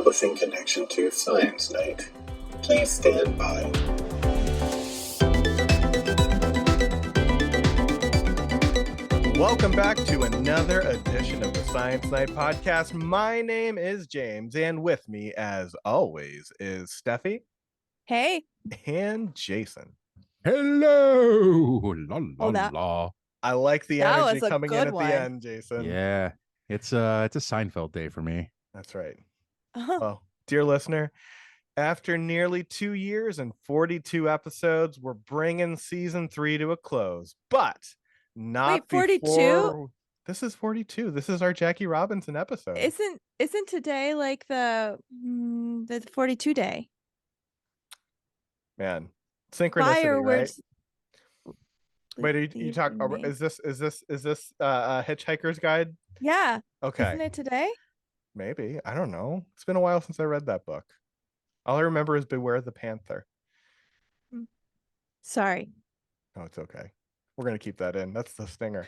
Establishing connection to Science Night. Please stand by. Welcome back to another edition of the Science Night podcast. My name is James, and with me, as always, is Steffi. Hey. And Jason. Hello. La, la, la. I like the That energy was a coming in good at one. the end, Jason. Yeah, it's a Seinfeld day for me. That's right. Uh-huh. Well, dear listener, after nearly 2 years and 42 episodes, we're bringing season 3 to a close. But not Wait, 42? before... This is 42. This is our Jackie Robinson episode. Isn't today like the 42 day? Man, synchronicity, Fireworks. right? Wait, you talk? Is this Hitchhiker's Guide? Yeah. Okay. Isn't it today? Maybe. I don't know. It's been a while since I read that book. All I remember is Beware the Panther. Sorry. Oh, it's okay. We're gonna keep that in. That's the stinger.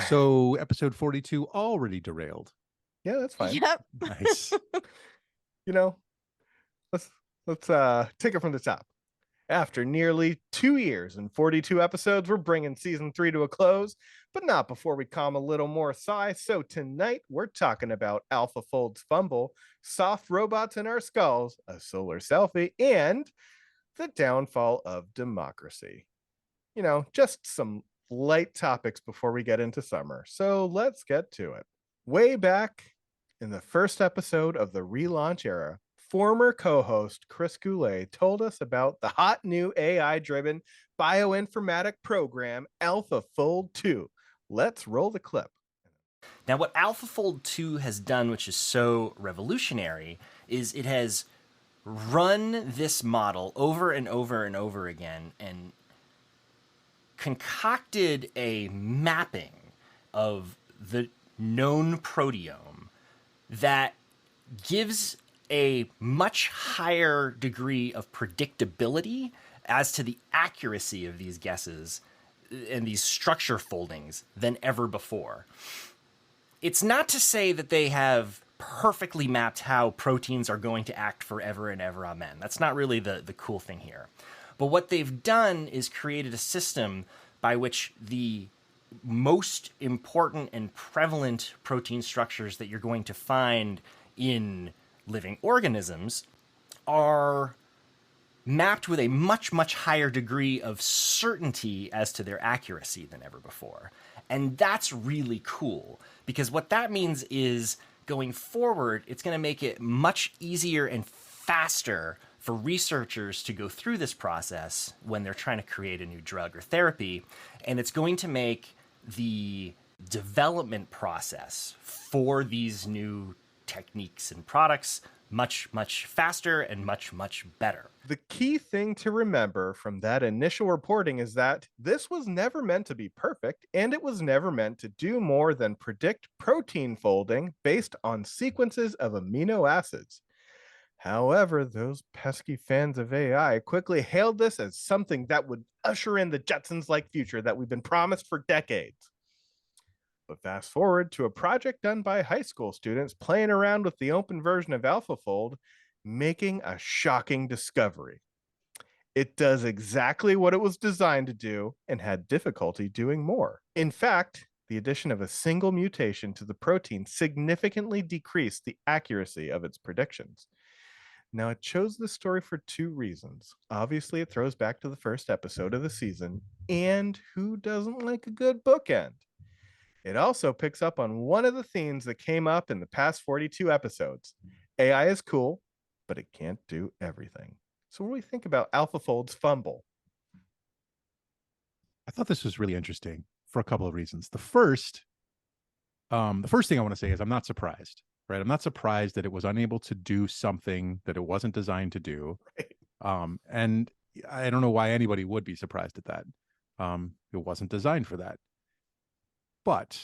So episode 42 already derailed. Yeah, that's fine. Yep. Nice. Let's take it from the top. After nearly 2 years and 42 episodes, we're bringing season 3 to a close, but not before we calm a little more sigh. So tonight we're talking about AlphaFold's fumble, soft robots in our skulls, a solar selfie, and the downfall of democracy. Just some light topics before we get into summer. So let's get to it. Way back in the first episode of the relaunch era, former co-host Chris Goulet told us about the hot new AI-driven bioinformatic program, AlphaFold 2. Let's roll the clip. Now, what AlphaFold 2 has done, which is so revolutionary, is it has run this model over and over and over again and concocted a mapping of the known proteome that gives a much higher degree of predictability as to the accuracy of these guesses and these structure foldings than ever before. It's not to say that they have perfectly mapped how proteins are going to act forever and ever, amen. That's not really the cool thing here. But what they've done is created a system by which the most important and prevalent protein structures that you're going to find in living organisms are mapped with a much, much higher degree of certainty as to their accuracy than ever before. And that's really cool, because what that means is going forward, it's going to make it much easier and faster for researchers to go through this process when they're trying to create a new drug or therapy. And it's going to make the development process for these new techniques and products much, much faster and much, much better. The key thing to remember from that initial reporting is that this was never meant to be perfect, and it was never meant to do more than predict protein folding based on sequences of amino acids. However, those pesky fans of AI quickly hailed this as something that would usher in the Jetsons-like future that we've been promised for decades. But fast forward to a project done by high school students playing around with the open version of AlphaFold, making a shocking discovery. It does exactly what it was designed to do and had difficulty doing more. In fact, the addition of a single mutation to the protein significantly decreased the accuracy of its predictions. Now, it chose this story for 2 reasons. Obviously, it throws back to the first episode of the season, and who doesn't like a good bookend? It also picks up on one of the themes that came up in the past 42 episodes. AI is cool, but it can't do everything. So what do we think about AlphaFold's fumble? I thought this was really interesting for a couple of reasons. The first thing I want to say is I'm not surprised, right? I'm not surprised that it was unable to do something that it wasn't designed to do. Right. And I don't know why anybody would be surprised at that. It wasn't designed for that. But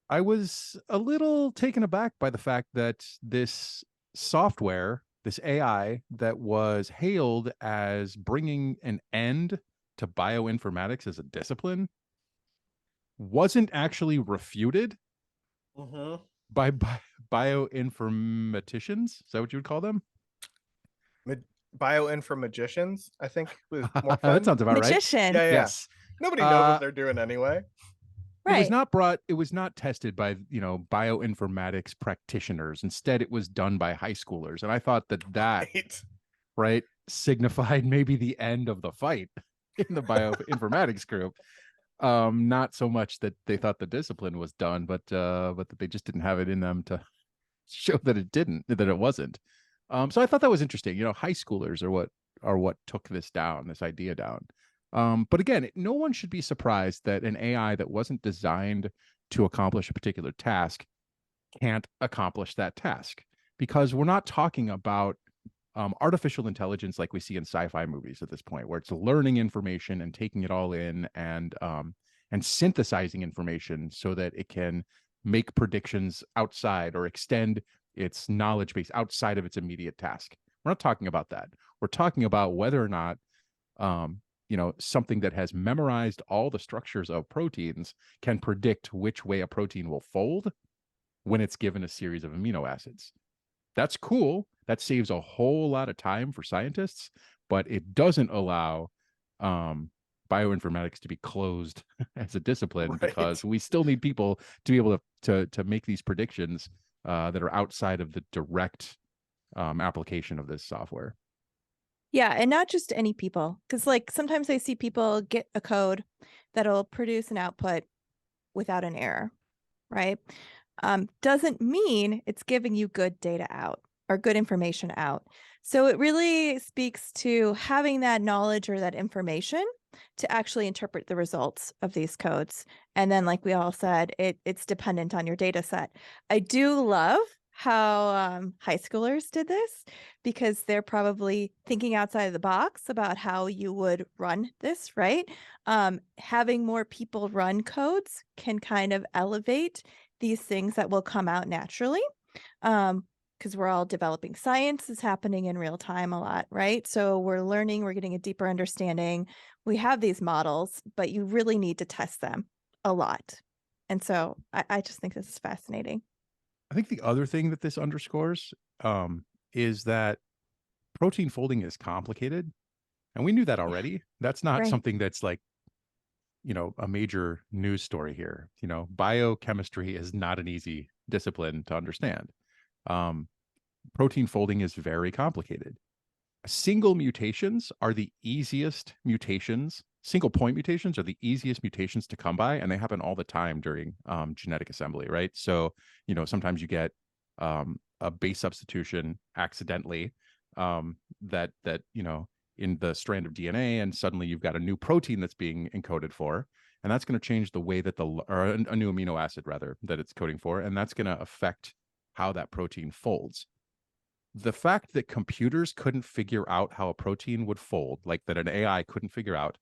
I was a little taken aback by the fact that this software, this AI that was hailed as bringing an end to bioinformatics as a discipline, wasn't actually refuted by bioinformaticians. Is that what you would call them? Bioinformagicians, I think, was more fun. That sounds about right. Magician. Yeah. Yes. Nobody knows what they're doing anyway. Right. It was not tested by, bioinformatics practitioners. Instead, it was done by high schoolers. And I thought that right, signified maybe the end of the fight in the bioinformatics group. Not so much that they thought the discipline was done, but that they just didn't have it in them to show that it wasn't. So I thought that was interesting. High schoolers are what took this idea down. But again, no one should be surprised that an AI that wasn't designed to accomplish a particular task can't accomplish that task, because we're not talking about artificial intelligence like we see in sci-fi movies at this point, where it's learning information and taking it all in and synthesizing information so that it can make predictions outside or extend its knowledge base outside of its immediate task. We're not talking about that. We're talking about whether or not something that has memorized all the structures of proteins can predict which way a protein will fold when it's given a series of amino acids. That's cool. That saves a whole lot of time for scientists, but it doesn't allow bioinformatics to be closed as a discipline, right? Because we still need people to be able to make these predictions that are outside of the direct application of this software. Yeah, and not just any people, because sometimes I see people get a code that'll produce an output without an error, right? Doesn't mean it's giving you good data out or good information out. So it really speaks to having that knowledge or that information to actually interpret the results of these codes. And then, like we all said, it's dependent on your data set. I do love how high schoolers did this, because they're probably thinking outside of the box about how you would run this, right? Having more people run codes can kind of elevate these things that will come out naturally, because we're all developing. Science is happening in real time a lot, right? So we're learning, we're getting a deeper understanding. We have these models, but you really need to test them a lot. And so I just think this is fascinating. I think the other thing that this underscores is that protein folding is complicated. And we knew that already. That's not something that's like, a major news story here. Biochemistry is not an easy discipline to understand. Protein folding is very complicated. Single mutations are the easiest mutations. Single point mutations are the easiest mutations to come by, and they happen all the time during genetic assembly, right? So, sometimes you get a base substitution accidentally that in the strand of DNA, and suddenly you've got a new protein that's being encoded for, and that's going to change the way that or a new amino acid rather that it's coding for, and that's going to affect how that protein folds. The fact that computers couldn't figure out how a protein would fold, like that an AI couldn't figure out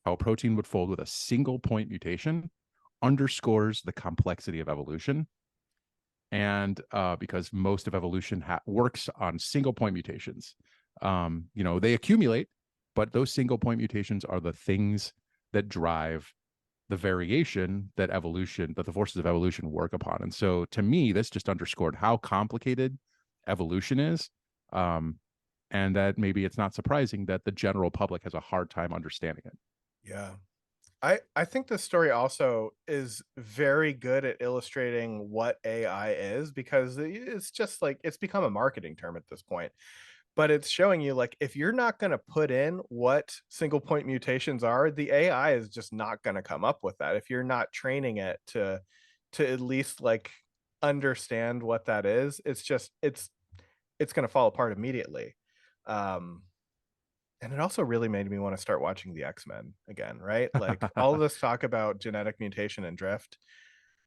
how a protein would fold with a single point mutation, underscores the complexity of evolution. And because most of evolution works on single point mutations, they accumulate, but those single point mutations are the things that drive the variation that the forces of evolution work upon. And so to me, this just underscored how complicated evolution is. And that maybe it's not surprising that the general public has a hard time understanding it. Yeah. I think this story also is very good at illustrating what AI is, because it's just it's become a marketing term at this point. But it's showing you, if you're not going to put in what single point mutations are, the AI is just not going to come up with that. If you're not training it to at least understand what that is, it's going to fall apart immediately. And it also really made me want to start watching the X-Men again, right? All of this talk about genetic mutation and drift.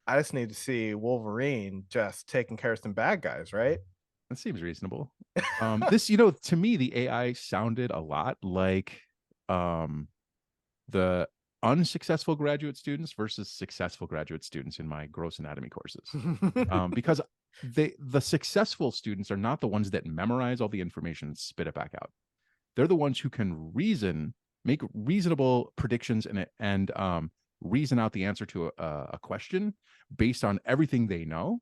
I just need to see Wolverine just taking care of some bad guys, right? That seems reasonable. This, to me, the AI sounded a lot like the unsuccessful graduate students versus successful graduate students in my gross anatomy courses. Because the successful students are not the ones that memorize all the information and spit it back out. They're the ones who can make reasonable predictions and reason out the answer to a question based on everything they know,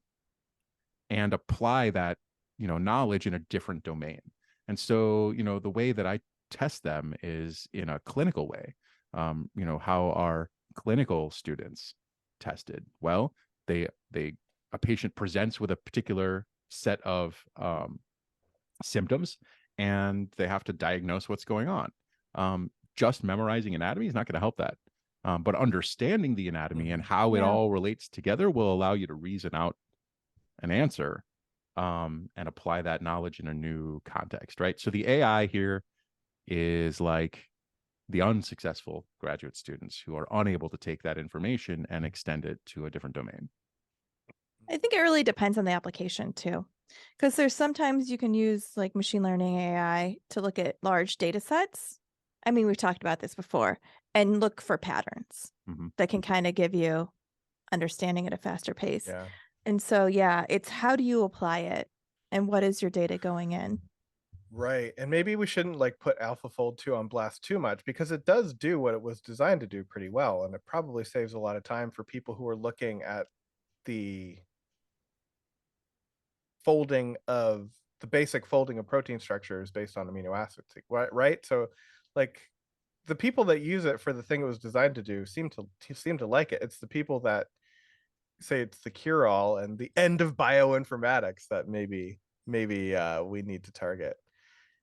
and apply that, knowledge in a different domain. And so, the way that I test them is in a clinical way. How are clinical students tested? Well, a patient presents with a particular set of symptoms, and they have to diagnose what's going on. Just memorizing anatomy is not going to help that. But understanding the anatomy and how it all relates together will allow you to reason out an answer, and apply that knowledge in a new context, right? So the AI here is like the unsuccessful graduate students who are unable to take that information and extend it to a different domain. I think it really depends on the application too, because there's sometimes you can use like machine learning AI to look at large data sets. I mean, we've talked about this before, and look for patterns that can kind of give you understanding at a faster pace. Yeah. And so, yeah, it's how do you apply it and what is your data going in? Right. And maybe we shouldn't like put AlphaFold 2 on blast too much, because it does do what it was designed to do pretty well. And it probably saves a lot of time for people who are looking at the folding of the basic folding of protein structures based on amino acids, right? So like the people that use it for the thing it was designed to do seem to like it. It's the people that say it's the cure-all and the end of bioinformatics that maybe we need to target.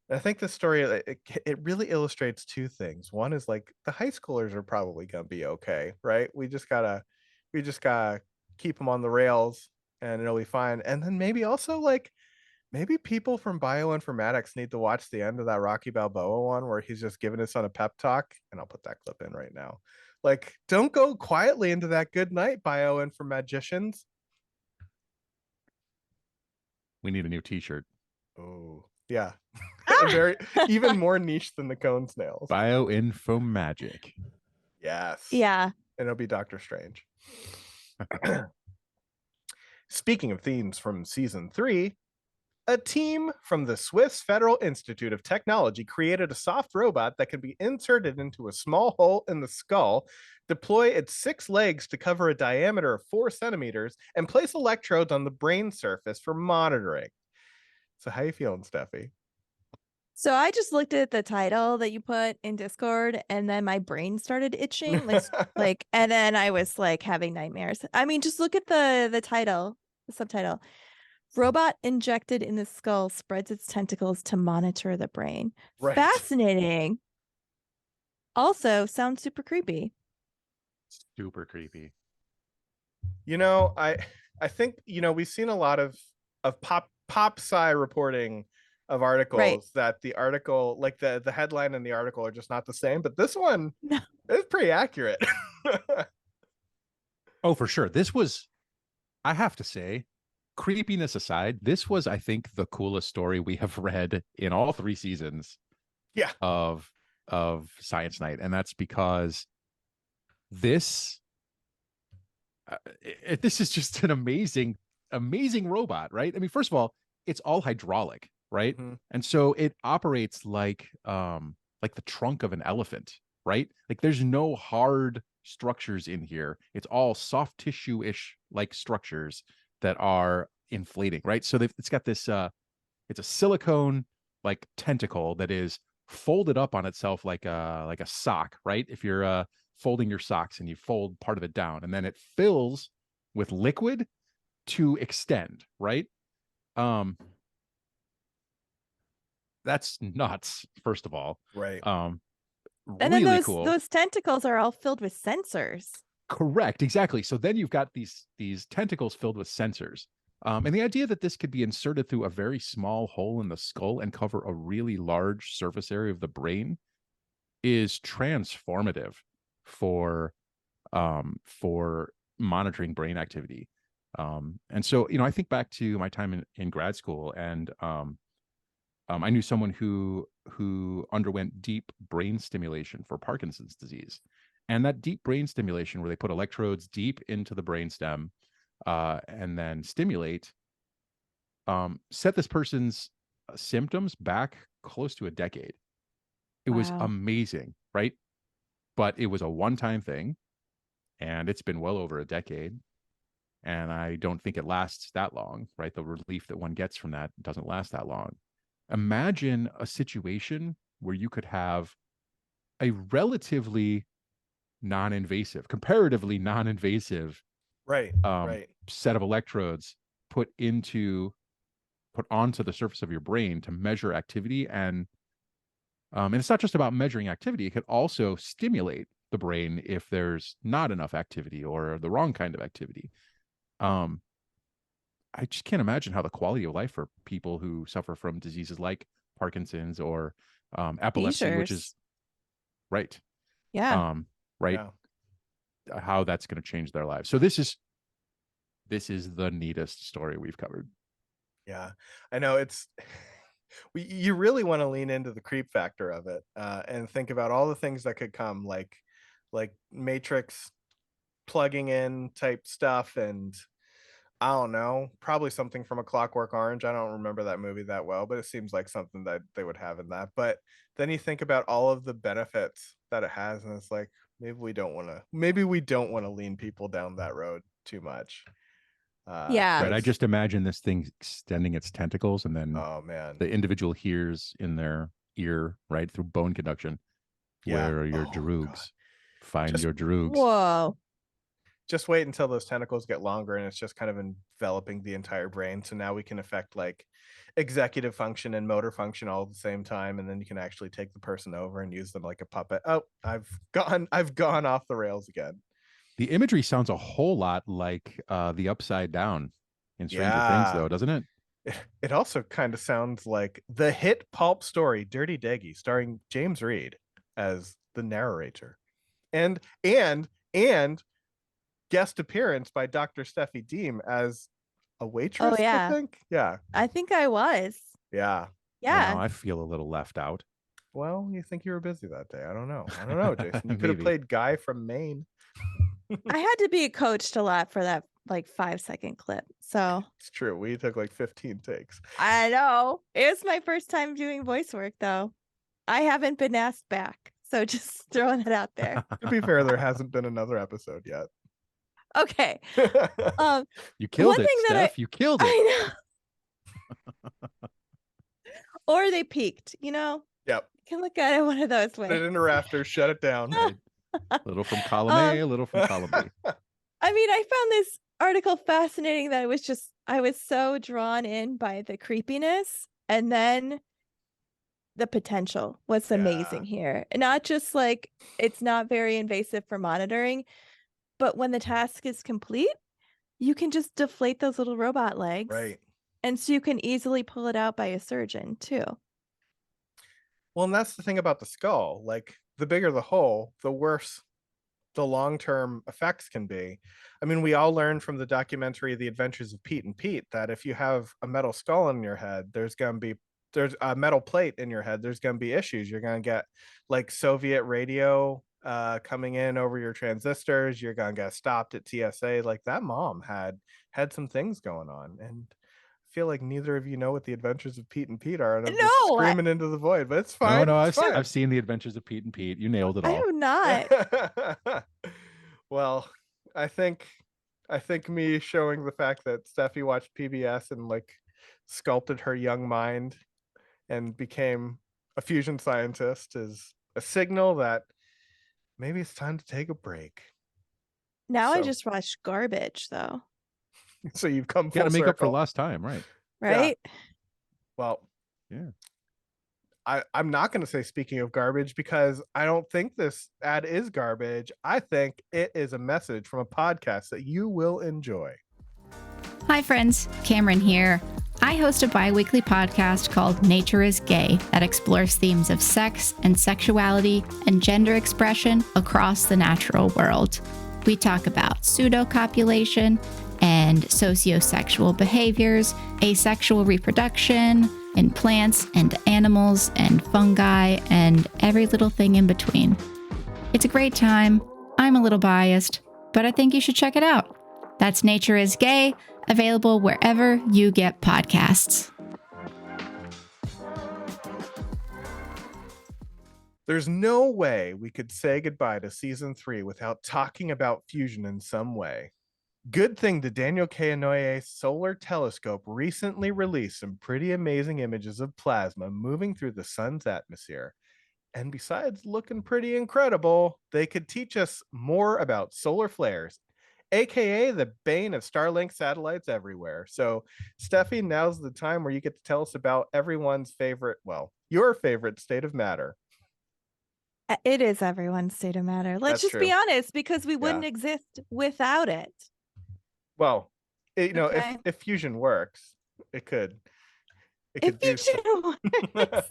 And I think the story, it really illustrates two things. One is like the high schoolers are probably gonna be okay, right? We just gotta keep them on the rails and it'll be fine. And then maybe also like maybe people from bioinformatics need to watch the end of that Rocky Balboa one where he's just giving his son a pep talk. And I'll put that clip in right now. Like, don't go quietly into that good night, bioinformagicians. We need a new t-shirt. Oh, yeah. Very even more niche than the cone snails. Bioinfomagic. Yes. Yeah. And it'll be Doctor Strange. Speaking of themes from season 3, a team from the Swiss Federal Institute of Technology created a soft robot that can be inserted into a small hole in the skull, deploy its 6 legs to cover a diameter of 4 centimeters, and place electrodes on the brain surface for monitoring. So how you feeling, Steffi? So I just looked at the title that you put in Discord, and then my brain started itching, and then I was like having nightmares. I mean, just look at the title, the subtitle. Robot injected in the skull spreads its tentacles to monitor the brain. Right. Fascinating. Also, sounds super creepy. Super creepy. I think we've seen a lot of pop sci reporting of articles that the article, like the headline and the article, are just not the same. But this one is pretty accurate. Oh, for sure. This was, I have to say, creepiness aside, this was, I think, the coolest story we have read in all 3 seasons of Science Night. And that's because this is just an amazing robot, right? I mean, first of all, it's all hydraulic, right? And so it operates like the trunk of an elephant, right? Like there's no hard structures in here. It's all soft tissue-ish like structures that are inflating, right? So it's got this it's a silicone like tentacle that is folded up on itself like a sock, right? If you're folding your socks and you fold part of it down, and then it fills with liquid to extend, right? That's nuts, first of all. Right. And then really cool. Those tentacles are all filled with sensors. Correct, exactly. So then you've got these tentacles filled with sensors. And the idea that this could be inserted through a very small hole in the skull and cover a really large surface area of the brain is transformative for monitoring brain activity. And so, I think back to my time in grad school, and I knew someone who underwent deep brain stimulation for Parkinson's disease. And that deep brain stimulation, where they put electrodes deep into the brainstem and then stimulate, set this person's symptoms back close to a decade. It was amazing, right? But it was a one-time thing, and it's been well over a decade. And I don't think it lasts that long, right? The relief that one gets from that doesn't last that long. Imagine a situation where you could have a relatively non-invasive, comparatively non-invasive Right. Right. set of electrodes put onto the surface of your brain to measure activity. And it's not just about measuring activity. It could also stimulate the brain if there's not enough activity or the wrong kind of activity. I just can't imagine how the quality of life for people who suffer from diseases like Parkinson's or epilepsy, which is Seizures. right. Yeah. Right. Yeah. How that's going to change their lives. So this is the neatest story we've covered. Yeah, I know you really want to lean into the creep factor of it, and think about all the things that could come, like Matrix plugging in type stuff, and I don't know, probably something from A Clockwork Orange. I don't remember that movie that well, but it seems like something that they would have in that. But then you think about all of the benefits that it has, and it's like maybe we don't want to lean people down that road too much. Yeah. Right. I just imagine this thing extending its tentacles, and then Oh man, the individual hears in their ear, right, through bone conduction, where are your droogs? Find your droogs. Whoa. Just wait until those tentacles get longer and it's just kind of enveloping the entire brain. So now we can affect like executive function and motor function all at the same time, and then you can actually take the person over and use them like a puppet. Oh, I've gone off the rails again. The imagery sounds a whole lot like the Upside Down in Stranger Things, though, doesn't it? It also kind of sounds like the hit pulp story Dirty Daggy, starring James Reed as the narrator, and guest appearance by Dr. Steffi Deem as a waitress. Oh, yeah. I think. Yeah. I think I was. Yeah. Yeah. Now I feel a little left out. Well, you think you were busy that day. I don't know, Jason. You could have played Guy from Maine. I had to be coached a lot for that like 5-second clip. So It's true. We took like 15 takes. I know. It was my first time doing voice work, though. I haven't been asked back. So just throwing it out there. To be fair, there hasn't been another episode yet. Okay. You killed one it, thing that Steph. You killed it. I know. Or they peaked, you know? Yep. You can look at it one of those Put it ways. in the rafters, shut it down. A little from column A, a little from column B. I mean, I found this article fascinating that I was so drawn in by the creepiness, and then the potential was amazing here. Not just like it's not very invasive for monitoring, but when the task is complete, you can just deflate those little robot legs. Right. And so you can easily pull it out by a surgeon too. Well, and that's the thing about the skull. Like, the bigger the hole, the worse the long-term effects can be. I mean, we all learned from the documentary The Adventures of Pete and Pete that if you have a metal skull in your head, there's a metal plate in your head, there's going to be issues. You're going to get like Soviet radio coming in over your transistors. You're going to get stopped at TSA. Like, that mom had some things going on, and I feel like neither of you know what The Adventures of Pete and Pete are, and I'm just screaming into the void, but it's fine. No, I've seen The Adventures of Pete and Pete. You nailed it all. I have not. Well, I think me showing the fact that Steffi watched PBS and like sculpted her young mind and became a fusion scientist is a signal that maybe it's time to take a break. Now I just watch garbage though. So you've come full got to make circle. up for lost time, right? Right? Yeah. Well, yeah. I'm not going to say speaking of garbage, because I don't think this ad is garbage. I think it is a message from a podcast that you will enjoy. Hi friends, Cameron here. I host a bi-weekly podcast called Nature is Gay that explores themes of sex and sexuality and gender expression across the natural world. We talk about pseudocopulation and sociosexual behaviors, asexual reproduction in plants and animals and fungi and every little thing in between. It's a great time. I'm a little biased, but I think you should check it out. That's Nature is Gay, available wherever you get podcasts. There's no way we could say goodbye to season 3 without talking about fusion in some way. Good thing the Daniel K. Inouye Solar Telescope recently released some pretty amazing images of plasma moving through the sun's atmosphere. And besides looking pretty incredible, they could teach us more about solar flares, aka the bane of Starlink satellites everywhere. So, Steffi, now's the time where you get to tell us about everyone's favorite, well, your favorite state of matter. It is everyone's state of matter. Let's That's just be true. honest, because we wouldn't exist without it. Well, Okay. if fusion works, it could If do fusion works,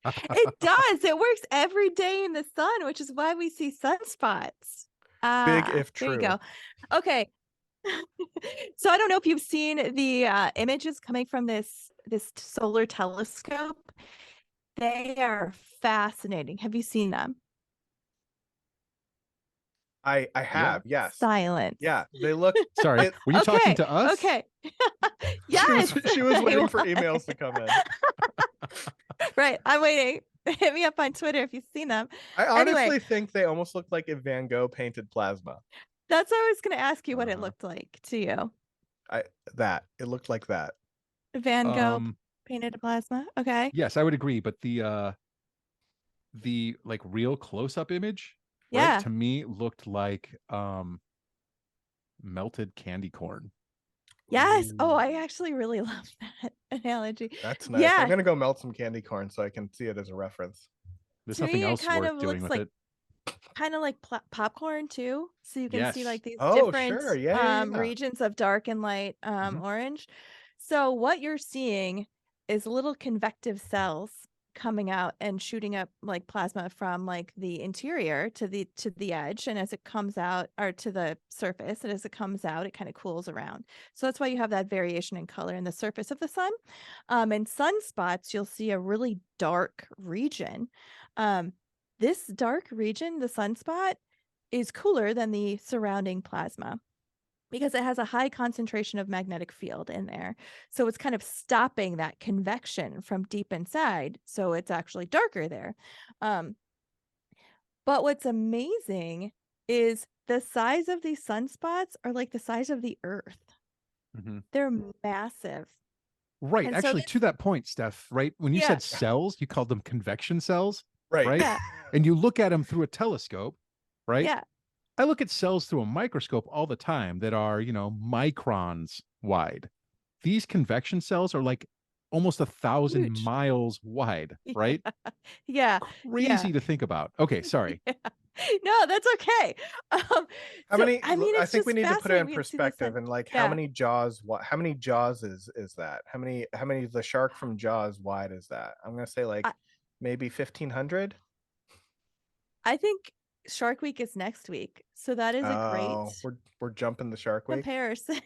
it does. It works every day in the sun, which is why we see sunspots. Big if There you true. go. Okay. So I don't know if you've seen the images coming from this solar telescope. They are fascinating. Have you seen them? I have, yes. Silence. Yeah, they look. Sorry, were you talking to us? Okay. Yes. She was waiting for emails to come in. Right. I'm waiting. Hit me up on Twitter if you've seen them. I honestly Anyway. think they almost look like if Van Gogh painted plasma. That's what I was going to ask you what it looked like to you. It looked like that. Van Gogh painted a plasma. Okay. Yes, I would agree, but the like real close-up image, Yeah. right, to me looked like melted candy corn. Yes. Oh, Ooh. I actually really love that analogy. That's nice. Yeah. I'm gonna go melt some candy corn so I can see it as a reference. There's To nothing me, it else kind worth of doing looks with like it. kind of like popcorn too. So you can see Yes. like these Oh, different sure. Yeah. regions of dark and light Mhm. orange. So what you're seeing is little convective cells coming out and shooting up like plasma from like the interior to the edge, and as it comes out, or to the surface, and as it comes out it kind of cools around. So that's why you have that variation in color in the surface of the sun. In sunspots you'll see a really dark region. This dark region, the sunspot, is cooler than the surrounding plasma because it has a high concentration of magnetic field in there. So it's kind of stopping that convection from deep inside. So it's actually darker there. But what's amazing is the size of these sunspots are like the size of the Earth. Mhm. They're massive. Right. And so Actually, to that point, Steph, right? When you Yeah. said cells, you called them convection cells, Right. Yeah. and you look at them through a telescope, right? Yeah. I look at cells through a microscope all the time that are, microns wide. These convection cells are like almost 1,000 Huge. miles wide, right? Yeah. Crazy to think about. Okay, sorry. Yeah. No, that's okay. How many? I mean, I it's think we just need to put it fascinating. in We get to see the perspective sun. and like Yeah. how many jaws? How many jaws is that? How many? The shark from Jaws wide is that? I'm gonna say like maybe 1,500. I think Shark Week is next week, so that is a Oh, great we're jumping the Shark Week. comparison.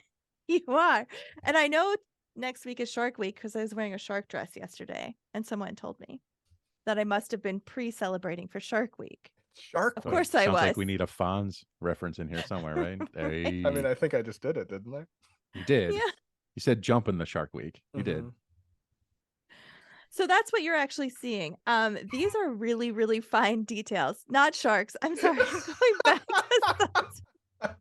You are, and I know next week is Shark Week because I was wearing a shark dress yesterday, and someone told me that I must have been pre-celebrating for Shark Week. Shark Of Week. course I Sounds was. like we need a Fonz reference in here somewhere, right? Hey, I mean, I think I just did it, didn't I? you did. Yeah. You said jump in the Shark Week. You did. Mhm. So that's what you're actually seeing. These are really, really fine details, not sharks. I'm sorry. I'm going back to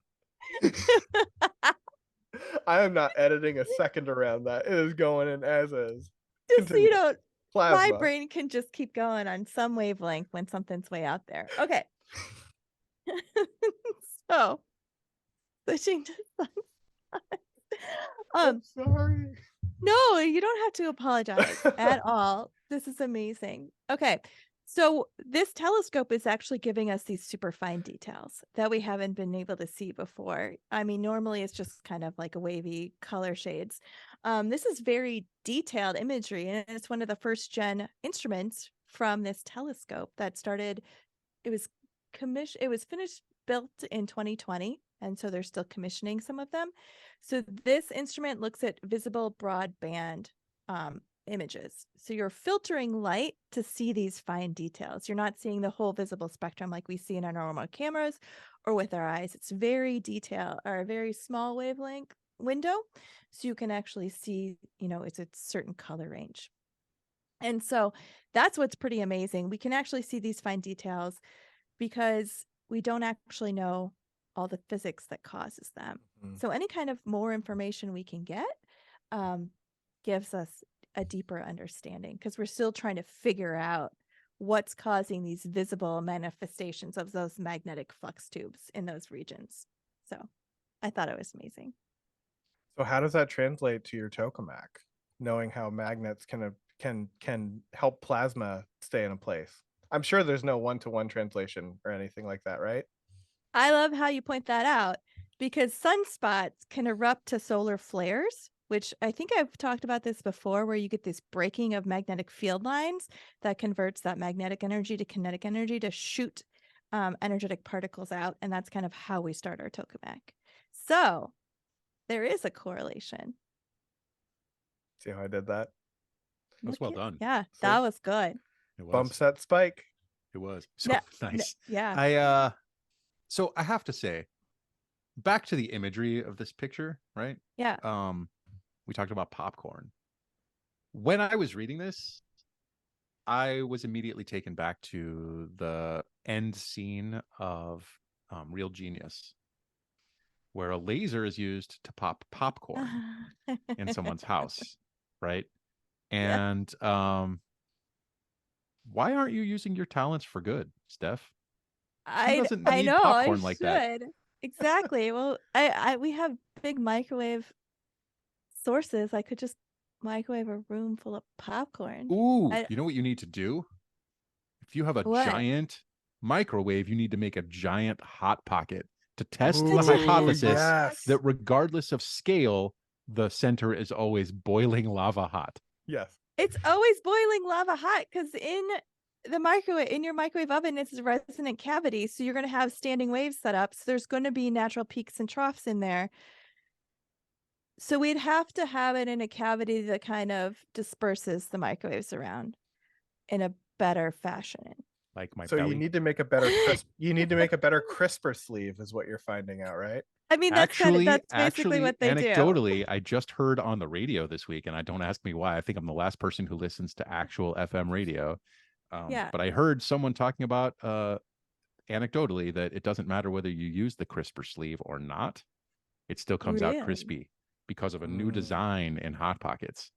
I am not editing a second around that. It is going in as is. just so you Continue. don't. Plasma. My brain can just keep going on some wavelength when something's way out there. Okay. So switching to I'm sorry. no, you don't have to apologize at all. This is amazing. Okay. So this telescope is actually giving us these super fine details that we haven't been able to see before. I mean, normally it's just kind of like a wavy color shades. This is very detailed imagery, and it's one of the first gen instruments from this telescope that started. It was finished built in 2020, and so they're still commissioning some of them. So this instrument looks at visible broadband images. So you're filtering light to see these fine details. You're not seeing the whole visible spectrum like we see in our normal cameras or with our eyes. It's very detailed, or a very small wavelength window. So you can actually see, it's a certain color range. And so that's what's pretty amazing. We can actually see these fine details because we don't actually know all the physics that causes them. Mhm. So any kind of more information we can get gives us a deeper understanding, because we're still trying to figure out what's causing these visible manifestations of those magnetic flux tubes in those regions. So I thought it was amazing. So how does that translate to your tokamak? Knowing how magnets can help plasma stay in a place. I'm sure there's no one-to-one translation or anything like that, right? I love how you point that out, because sunspots can erupt to solar flares, which I think I've talked about this before, where you get this breaking of magnetic field lines that converts that magnetic energy to kinetic energy to shoot energetic particles out. And that's kind of how we start our tokamak. So there is a correlation. See how I did that? That's well done. Yeah, See? that was good. It was. Bump set spike. It was. So nice. Yeah. So I have to say, back to the imagery of this picture, right? Yeah. We talked about popcorn. When I was reading this, I was immediately taken back to the end scene of Real Genius, where a laser is used to pop popcorn in someone's house, right? And why aren't you using your talents for good, Steph? I know popcorn I like should. that. Exactly. Well, we have big microwave sources. I could just microwave a room full of popcorn. Ooh, you know what you need to do? If you have a What? giant microwave, you need to make a giant hot pocket to test Ooh, the hypothesis yes. that regardless of scale, the center is always boiling lava hot. Yes. It's always boiling lava hot, because in your microwave oven, it's a resonant cavity, so you're going to have standing waves set up. So there's going to be natural peaks and troughs in there. So we'd have to have it in a cavity that kind of disperses the microwaves around in a better fashion. Like my So belly. you need to make a better crisper sleeve is what you're finding out, right? I mean, that's basically what they do. Anecdotally, I just heard on the radio this week, and don't ask me why. I think I'm the last person who listens to actual FM radio. But I heard someone talking about anecdotally that it doesn't matter whether you use the crisper sleeve or not. It still comes out crispy because of a new design in Hot Pockets.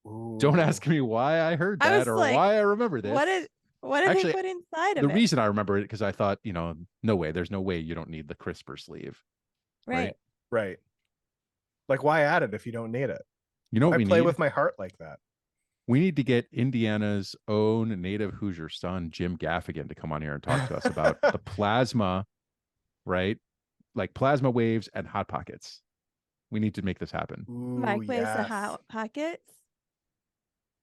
Ooh. Don't ask me why I heard that or why I remember this. What did they put inside of it? The reason I remember it because I thought, no way. There's no way you don't need the crisper sleeve. Right. Like, why add it if you don't need it? You know what I we play need? with my heart like that. We need to get Indiana's own native Hoosier son, Jim Gaffigan, to come on here and talk to us about the plasma, right? Like plasma waves and Hot Pockets. We need to make this happen. Ooh, Microwaves and yes. Hot Pockets.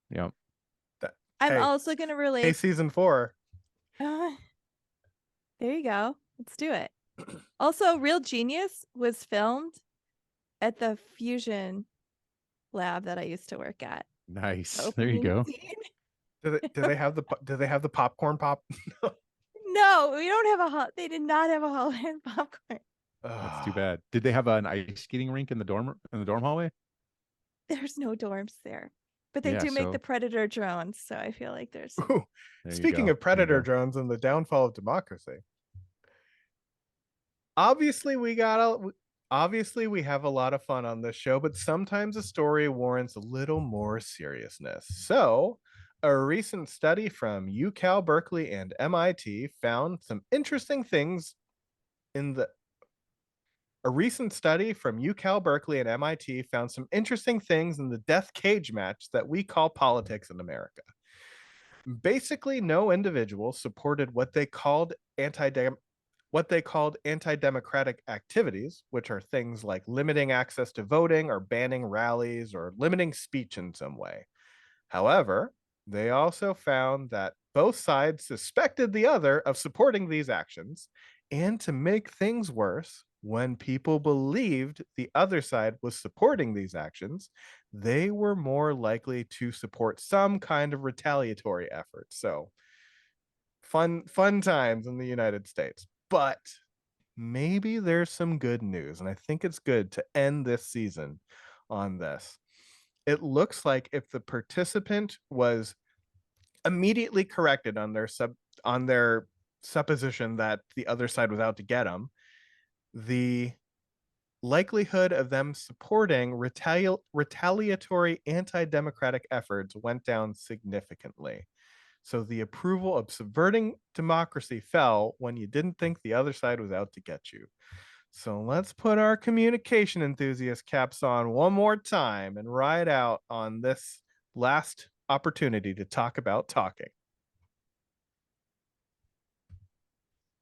Yeah. I'm also going to relate. Hey, season 4. There you go. Let's do it. Also, Real Genius was filmed at the fusion lab that I used to work at. Nice. There you go. Do they have the popcorn pop? No, we don't have they did not have a Halloween popcorn. That's too bad. Did they have an ice skating rink in the dorm hallway? There's no dorms there. But they do make the Predator drones, so I feel like there's Speaking of Predator drones and the downfall of democracy. Obviously we have a lot of fun on this show, but sometimes a story warrants a little more seriousness. So, a recent study from UC Berkeley and MIT found some interesting things in the death cage match that we call politics in America. Basically, no individual supported what they called anti-democratic activities, which are things like limiting access to voting or banning rallies or limiting speech in some way. However, they also found that both sides suspected the other of supporting these actions, and to make things worse, when people believed the other side was supporting these actions, they were more likely to support some kind of retaliatory effort. So, fun times in the United States. But maybe there's some good news, and I think it's good to end this season on this. It looks like if the participant was immediately corrected on their supposition that the other side was out to get them, the likelihood of them supporting retaliatory anti-democratic efforts went down significantly. So the approval of subverting democracy fell when you didn't think the other side was out to get you. So let's put our communication enthusiast caps on one more time and ride out on this last opportunity to talk about talking.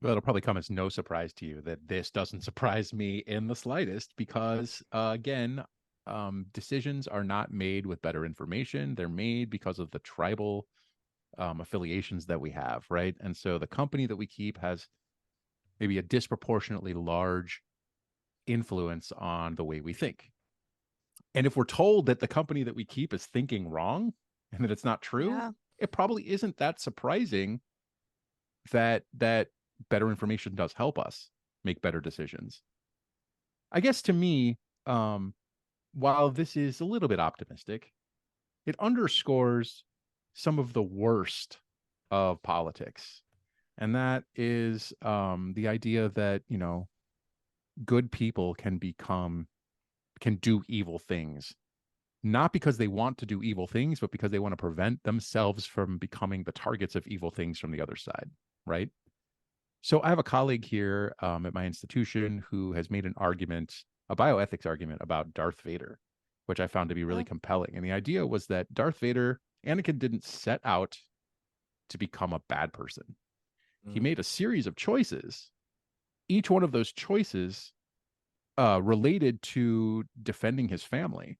Well, it'll probably come as no surprise to you that this doesn't surprise me in the slightest because, again, decisions are not made with better information. They're made because of the tribal affiliations that we have, right? And so the company that we keep has maybe a disproportionately large influence on the way we think. And if we're told that the company that we keep is thinking wrong and that it's not true, it probably isn't that surprising that better information does help us make better decisions. I guess to me, while this is a little bit optimistic, it underscores some of the worst of politics. And that is the idea that, good people can do evil things, not because they want to do evil things, but because they want to prevent themselves from becoming the targets of evil things from the other side, right? So I have a colleague here at my institution who has made an argument, a bioethics argument about Darth Vader, which I found to be really compelling. And the idea was that Anakin didn't set out to become a bad person. He made a series of choices. Each one of those choices related to defending his family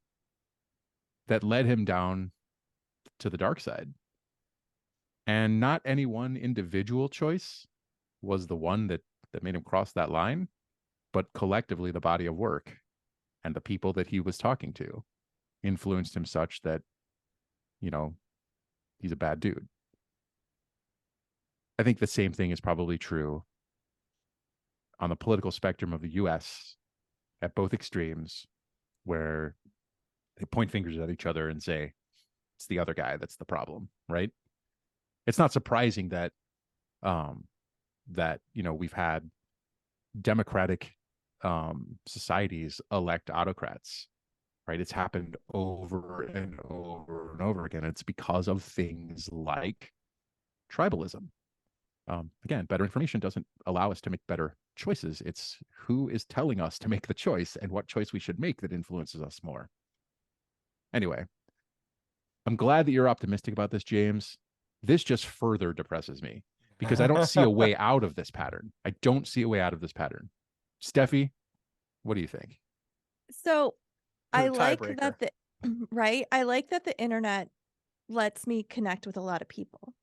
that led him down to the dark side. And not any one individual choice was the one that made him cross that line, but collectively the body of work and the people that he was talking to influenced him such that, he's a bad dude. I think the same thing is probably true on the political spectrum of the US at both extremes, where they point fingers at each other and say, it's the other guy that's the problem, right? It's not surprising that we've had democratic societies elect autocrats, right? It's happened over and over and over again. It's because of things like tribalism. Again, better information doesn't allow us to make better choices. It's who is telling us to make the choice and what choice we should make that influences us more. Anyway, I'm glad that you're optimistic about this, James. This just further depresses me because I don't see a way out of this pattern. I don't see a way out of this pattern. Steffi, what do you think? So I like that I like that the internet lets me connect with a lot of people.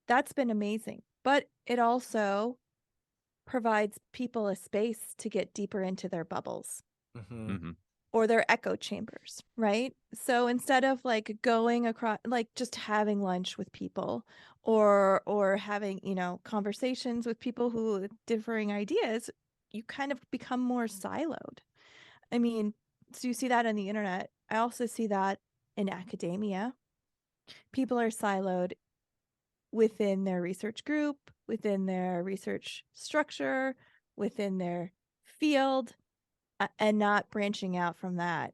That's been amazing. But it also provides people a space to get deeper into their bubbles or their echo chambers, right? So instead of like going across, like just having lunch with people or having, conversations with people who have differing ideas, you kind of become more siloed. I mean, so you see that on the internet. I also see that in academia. People are siloed within their research group, within their research structure, within their field, and not branching out from that.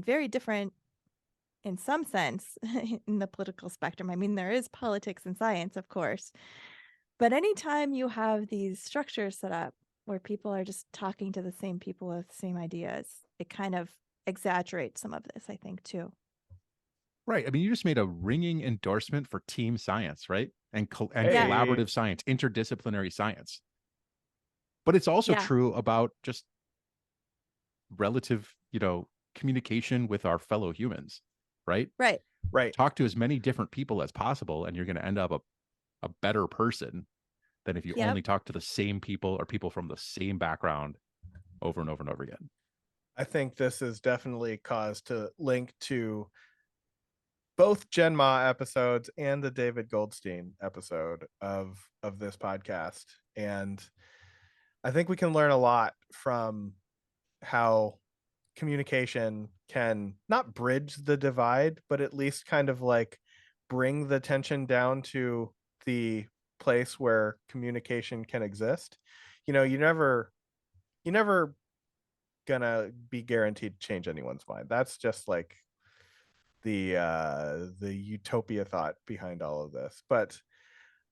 Very different in some sense in the political spectrum. I mean, there is politics and science, of course. But anytime you have these structures set up where people are just talking to the same people with the same ideas, it kind of exaggerates some of this, I think, too. Right. I mean, you just made a ringing endorsement for team science, right? And collaborative science, interdisciplinary science. But it's also true about just relative, communication with our fellow humans, right? Right. Talk to as many different people as possible, and you're going to end up a better person than if you only talk to the same people or people from the same background over and over and over again. I think this is definitely cause to link to both Gen Ma episodes and the David Goldstein episode of this podcast. And I think we can learn a lot from how communication can not bridge the divide, but at least kind of like bring the tension down to the place where communication can exist. You never you're never gonna be guaranteed to change anyone's mind. That's just like the utopia thought behind all of this. But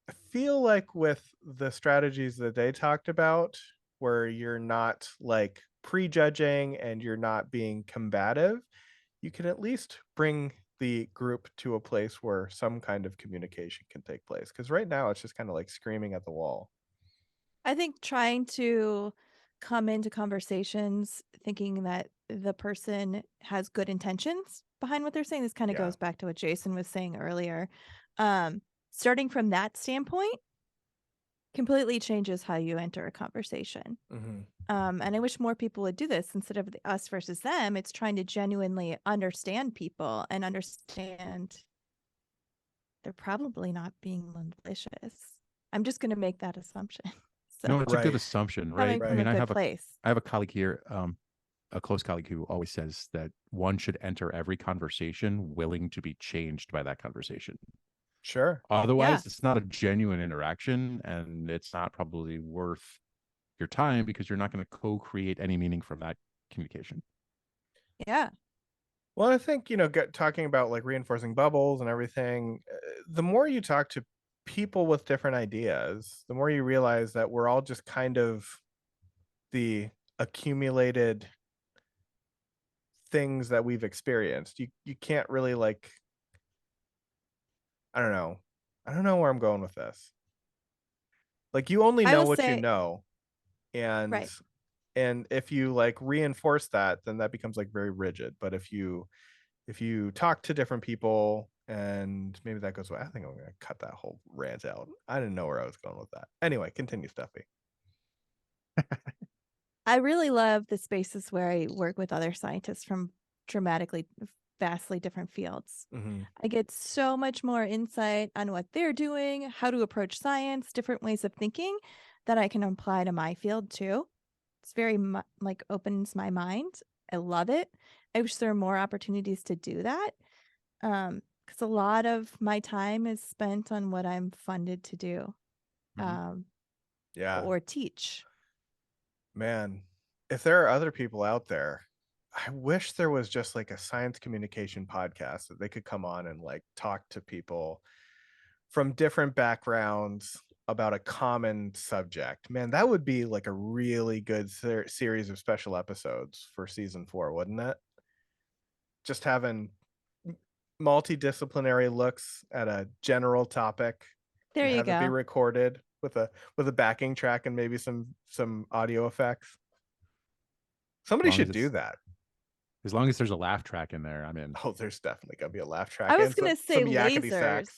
I feel like with the strategies that they talked about, where you're not like prejudging and you're not being combative, you can at least bring the group to a place where some kind of communication can take place. Because right now it's just kind of like screaming at the wall. I think trying to come into conversations thinking that the person has good intentions behind what they're saying, this kind of goes back to what Jason was saying earlier. Starting from that standpoint completely changes how you enter a conversation. And I wish more people would do this instead of the us versus them. It's trying to genuinely understand people and understand they're probably not being malicious. I'm just going to make that assumption. So, No, it's a good assumption, right? I mean, I have a colleague here, a close colleague who always says that one should enter every conversation willing to be changed by that conversation. Sure. Otherwise, it's not a genuine interaction, and it's not probably worth your time because you're not going to co-create any meaning from that communication. Yeah. Well, I think, talking about like reinforcing bubbles and everything, the more you talk to people with different ideas, the more you realize that we're all just kind of the accumulated things that we've experienced. You can't really like, I don't know where I'm going with this. Like, you only know what you know, and if you like reinforce that, then that becomes like very rigid. But if you talk to different people, and maybe that goes away. I think I'm gonna cut that whole rant out. I didn't know where I was going with that. Anyway, continue, Steffi. I really love the spaces where I work with other scientists from vastly different fields. I get so much more insight on what they're doing, how to approach science, different ways of thinking that I can apply to my field too. It's very like opens my mind. I love it. I wish there were more opportunities to do that. Because a lot of my time is spent on what I'm funded to do. Or teach. Man, if there are other people out there, I wish there was just like a science communication podcast that they could come on and like talk to people from different backgrounds about a common subject. Man, that would be like a really good series of special episodes for season 4, wouldn't it? Just having multidisciplinary looks at a general topic. There you go. Have it be recorded with a backing track and maybe some audio effects. Somebody should do that. As long as there's a laugh track in there, I'm in. Oh, there's definitely gonna be a laugh track. I was gonna say lasers.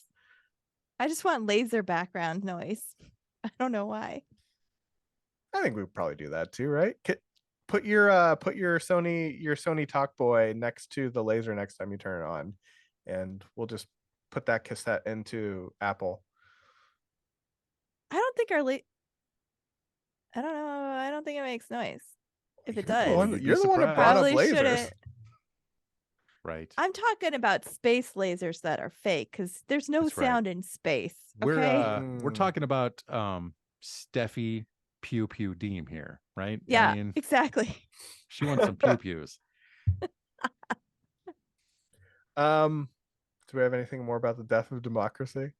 I just want laser background noise. I don't know why. I think we would probably do that too, right? Put your Sony Talkboy next to the laser next time you turn it on, and we'll just put that cassette into Apple. I don't think I don't know. I don't think it makes noise. If it does, you're the one who brought up lasers. Right. I'm talking about space lasers that are fake because there's no sound in space. Okay? We're talking about Steffi Pew Pew Deem here, right? Yeah, exactly. She wants some pew pews. Do we have anything more about the death of democracy?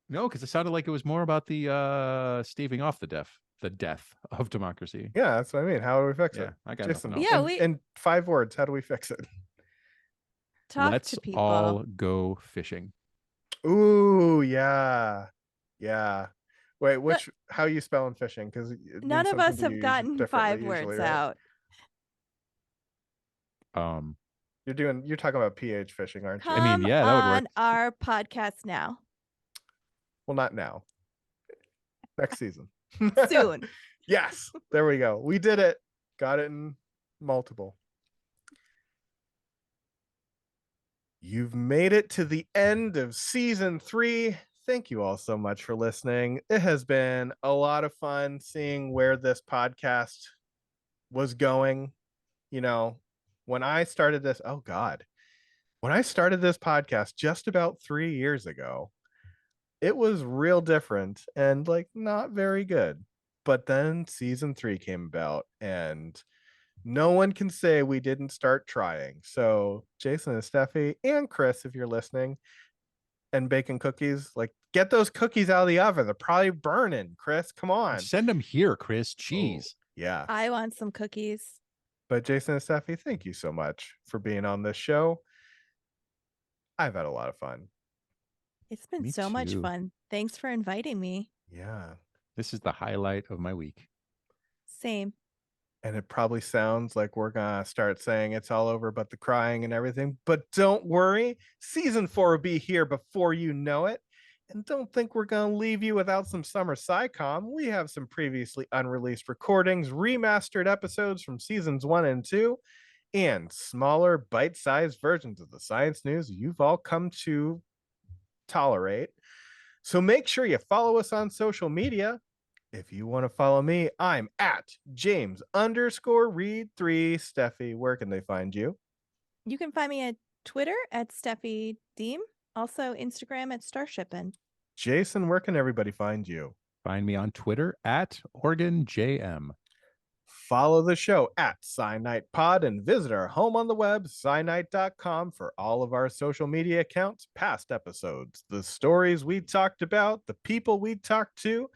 No, because it sounded like it was more about the staving off the death of democracy. Yeah, that's what I mean. How do we fix it? I got Jason, nothing else. In 5 words, how do we fix it? Let's all go fishing. Ooh, yeah. Wait, how are you spelling fishing? Because none of us have gotten 5 words right? out. You're talking about pH fishing, aren't you? Come that would work. on our podcast now. Well, not now. Next season. Soon. Yes, there we go. We did it. Got it in multiple. You've made it to the end of season 3. Thank you all so much for listening. It has been a lot of fun seeing where this podcast was going. When I started this, when I started this podcast just about 3 years ago, it was real different and like not very good. But then season 3 came about, and no one can say we didn't start trying. So Jason and Steffi and Chris, if you're listening, and baking cookies, like, get those cookies out of the oven. They're probably burning. Chris, come on. Send them here, Chris. Jeez. Oh, yeah. I want some cookies. But Jason and Steffi, thank you so much for being on this show. I've had a lot of fun. It's been Me so much too. fun. Thanks for inviting me. Yeah. This is the highlight of my week. Same. And it probably sounds like we're gonna start saying it's all over but the crying and everything, but don't worry, season 4 will be here before you know it. And don't think we're gonna leave you without some summer scicomm. We have some previously unreleased recordings, remastered episodes from seasons 1 and 2, and smaller bite-sized versions of the science news you've all come to tolerate. So make sure you follow us on social media. If you want to follow me, I'm at James_Reed3. Steffi, where can they find you? You can find me at Twitter at Steffi Deem, also Instagram at Starshippin. Jason, where can everybody find you? Find me on Twitter at OrganJM. Follow the show at SciNightPod and visit our home on the web, SciNight.com, for all of our social media accounts, past episodes, the stories we talked about, the people we talked to,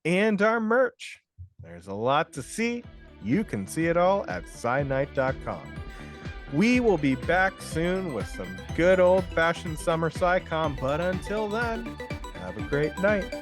and our merch. There's a lot to see. You can see it all at SciNight.com. We will be back soon with some good old-fashioned summer sci-com, but until then, have a great night.